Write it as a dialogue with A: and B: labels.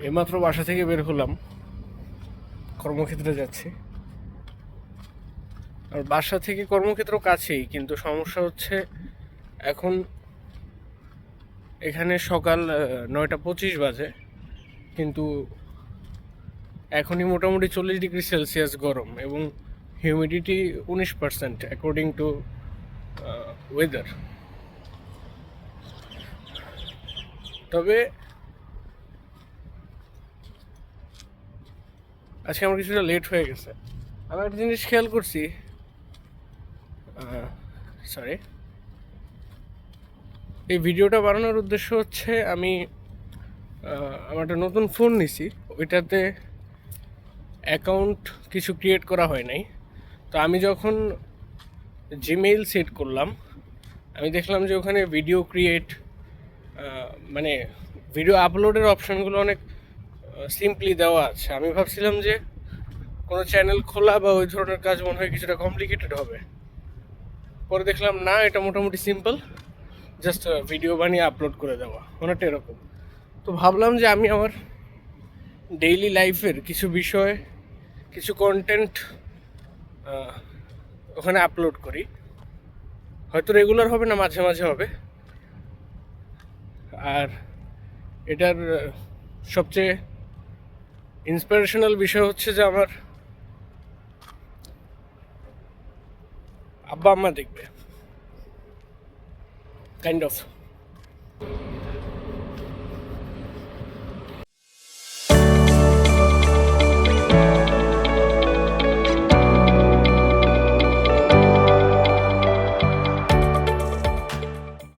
A: এইমাত্র বাসা থেকে বের হলাম, কর্মক্ষেত্রে যাচ্ছি। আর বাসা থেকে কর্মক্ষেত্র কাছেই, কিন্তু সমস্যা হচ্ছে এখন এখানে সকাল 9:25 বাজে, কিন্তু এখনই মোটামুটি 40 ডিগ্রি সেলসিয়াস গরম এবং হিউমিডিটি 19% অ্যাকর্ডিং টু ওয়েদার। তবে আজকে আমার কিছুটা লেট হয়ে গেছে। আমি একটা জিনিস খেয়াল করছি, সরি, এই ভিডিওটা বানানোর উদ্দেশ্য হচ্ছে আমি আমার একটা নতুন ফোন নিছি, ওইটাতে অ্যাকাউন্ট কিছু ক্রিয়েট করা হয় নাই। তো আমি যখন জিমেইল সেট করলাম, আমি দেখলাম যে ওখানে ভিডিও ক্রিয়েট মানে ভিডিও আপলোডের অপশানগুলো অনেক সিম্পলি দেওয়া আছে। আমি ভাবছিলাম যে কোনো চ্যানেল খোলা বা ওই ধরনের কাজ মনে হয় কিছুটা কমপ্লিকেটেড হবে। পরে দেখলাম না, এটা মোটামুটি সিম্পল, জাস্ট ভিডিও বানিয়ে আপলোড করে দেওয়া, অনেকটা এরকম। তো ভাবলাম যে আমি আমার ডেইলি লাইফের কিছু বিষয়, কিছু কন্টেন্ট ওখানে আপলোড করি। হয়তো রেগুলার হবে না, মাঝে মাঝে হবে। আর এটার সবচেয়ে ইন্সপিরেশনাল বিষয় হচ্ছে যে আমার আব্বা আম্মা দেখবে, কাইন্ড অফ।